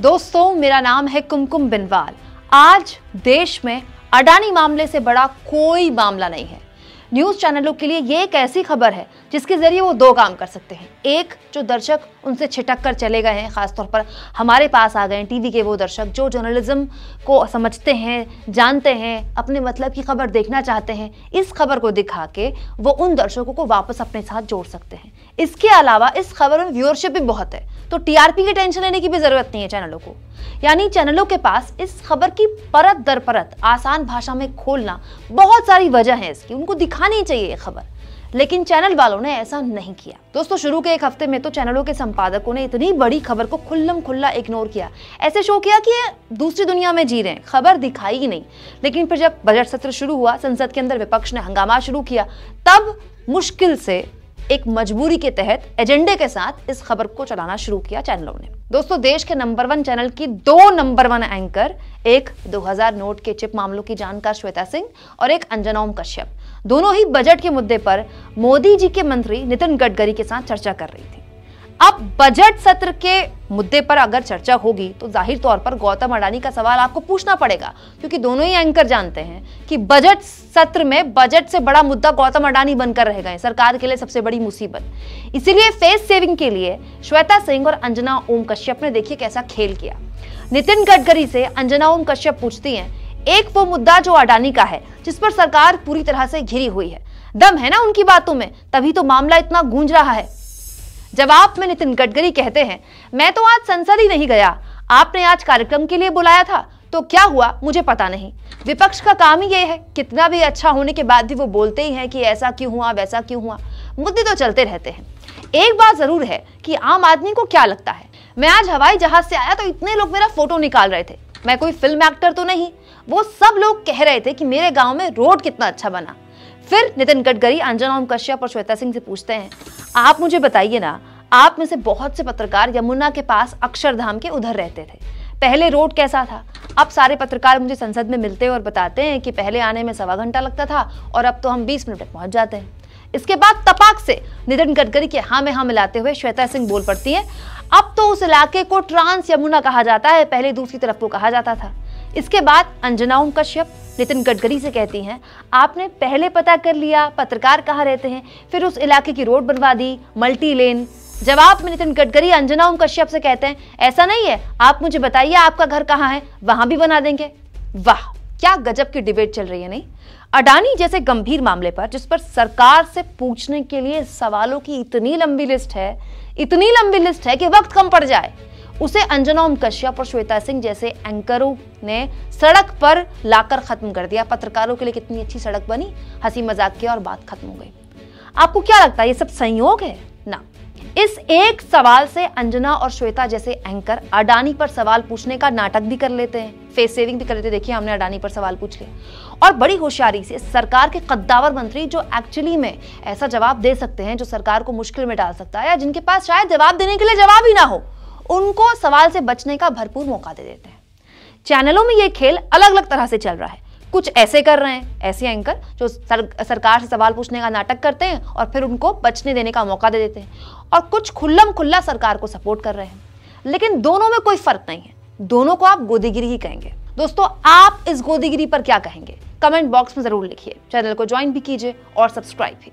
दोस्तों, मेरा नाम है कुमकुम बिनवाल। आज देश में अडानी मामले से बड़ा कोई मामला नहीं है। न्यूज़ चैनलों के लिए ये एक ऐसी खबर है जिसके जरिए वो दो काम कर सकते हैं। एक, जो दर्शक उनसे छिटक कर चले गए हैं, खासतौर पर हमारे पास आ गए हैं टीवी के वो दर्शक जो जर्नलिज्म को समझते हैं, जानते हैं, अपने मतलब की खबर देखना चाहते हैं, इस खबर को दिखा के वो उन दर्शकों को वापस अपने साथ जोड़ सकते हैं। इसके अलावा इस खबर में व्यूअरशिप भी बहुत है, तो टीआरपी की टेंशन लेने की भी जरूरत नहीं है चैनलों को। यानी चैनलों के पास इस खबर की परत दर परत आसान भाषा में खोलना, बहुत सारी वजह है इसकी, उनको दिखानी चाहिए ये खबर, लेकिन चैनल वालों ने ऐसा नहीं किया। दोस्तों, शुरू के एक हफ्ते में तो चैनलों के संपादकों ने इतनी बड़ी खबर को खुल्लम खुल्ला इग्नोर किया, ऐसे शो किया कि ये दूसरी दुनिया में जी रहे हैं, खबर दिखाई ही नहीं। लेकिन फिर जब बजट सत्र शुरू हुआ, संसद के अंदर विपक्ष ने हंगामा शुरू किया, तब मुश्किल से एक मजबूरी के तहत एजेंडे के साथ इस खबर को चलाना शुरू किया चैनलों ने। दोस्तों, देश के नंबर 1 चैनल की 2 नंबर 1 एंकर, एक 2000 नोट के चिप मामलों की जानकार श्वेता सिंह और एक अंजना ओम कश्यप, दोनों ही बजट के मुद्दे पर मोदी जी के मंत्री नितिन गडकरी के साथ चर्चा कर रही थी। अब बजट सत्र के मुद्दे पर अगर चर्चा होगी तो जाहिर तौर पर गौतम अडानी का सवाल आपको पूछना पड़ेगा, क्योंकि दोनों ही एंकर जानते हैं कि बजट सत्र में बजट से बड़ा मुद्दा गौतम अडानी बनकर रह गए, सरकार के लिए सबसे बड़ी मुसीबत। इसीलिए फेस सेविंग के लिए श्वेता सिंह और अंजना ओम कश्यप ने देखिए कैसा खेल किया। नितिन गडकरी से अंजना ओम कश्यप पूछती हैं, एक वो मुद्दा जो अडानी का है, जिस पर सरकार पूरी तरह से घिरी हुई है, दम है ना उनकी बातों में, तभी तो मामला इतना गूंज रहा है। जवाब में नितिन गडकरी कहते हैं, मैं तो आज संसद ही नहीं गया, आपने आज कार्यक्रम के लिए बुलाया था, तो क्या हुआ मुझे पता नहीं। विपक्ष का काम ही ये है, कितना भी अच्छा होने के बाद भी वो बोलते ही हैं कि ऐसा क्यों हुआ, वैसा क्यों हुआ, मुद्दे तो चलते रहते हैं। एक बात जरूर है कि आम आदमी को क्या लगता है। मैं आज हवाई जहाज से आया तो इतने लोग मेरा फोटो निकाल रहे थे, मैं कोई फिल्म एक्टर तो नहीं, वो सब लोग कह रहे थे कि मेरे गाँव में रोड कितना अच्छा बना। फिर नितिन गडकरी अंजना ओम कश्यप और श्वेता सिंह से पूछते हैं, आप मुझे बताइए ना, आप में से बहुत से पत्रकार यमुना के पास अक्षरधाम के उधर रहते थे, पहले रोड कैसा था? अब सारे पत्रकार मुझे संसद में मिलते और बताते हैं कि पहले आने में 1.25 घंटा लगता था और अब तो हम 20 मिनट में पहुंच जाते हैं। इसके बाद तपाक से नितिन गडकरी के हाँ में हाँ मिलाते हुए श्वेता सिंह बोल पड़ती है, अब तो उस इलाके को ट्रांस यमुना कहा जाता है, पहले दूसरी तरफ को कहा जाता था। इसके बाद अंजना ओम कश्यप नितिन गडकरी से कहती हैं, आपने पहले पता कर लिया पत्रकार कहाँ रहते हैं, फिर उस इलाके की रोड बनवा दी, मल्टी लेन। जवाब में नितिन गडकरी अंजना ओम कश्यप से कहते हैं, ऐसा नहीं है, आप मुझे बताइए आपका घर कहाँ है, वहां भी बना देंगे। वाह, क्या गजब की डिबेट चल रही है। नहीं, अडानी जैसे गंभीर मामले पर, जिस पर सरकार से पूछने के लिए सवालों की इतनी लंबी लिस्ट है कि वक्त कम पड़ जाए, उसे अंजना ओम कश्यप और श्वेता सिंह जैसे एंकरों ने सड़क पर लाकर खत्म कर दिया। पत्रकारों के लिए कितनी अच्छी सड़क बनी, हंसी मजाक किया और बात खत्म हो गई। आपको क्या लगता है ये सब संयोग है? ना, इस एक सवाल से अंजना और श्वेता जैसे एंकर अडानी पर सवाल पूछने का नाटक भी कर लेते हैं, फेस सेविंग भी कर लेते हैं। देखिए, हमने अडानी पर सवाल पूछ लिया और बड़ी होशियारी से सरकार के कद्दावर मंत्री जो एक्चुअली में ऐसा जवाब दे सकते हैं जो सरकार को मुश्किल में डाल सकता है, या जिनके पास शायद जवाब देने के लिए जवाब ही ना हो, उनको सवाल से बचने का भरपूर मौका दे देते हैं। चैनलों में ये खेल अलग अलग तरह से चल रहा है। कुछ ऐसे कर रहे हैं, ऐसे एंकर जो सरकार से सवाल पूछने का नाटक करते हैं और फिर उनको बचने देने का मौका दे देते हैं, और कुछ खुल्लम खुल्ला सरकार को सपोर्ट कर रहे हैं। लेकिन दोनों में कोई फर्क नहीं है, दोनों को आप गोदीगिरी ही कहेंगे। दोस्तों, आप इस गोदीगिरी पर क्या कहेंगे? कमेंट बॉक्स में जरूर लिखिए। चैनल को ज्वाइन भी कीजिए और सब्सक्राइब भी।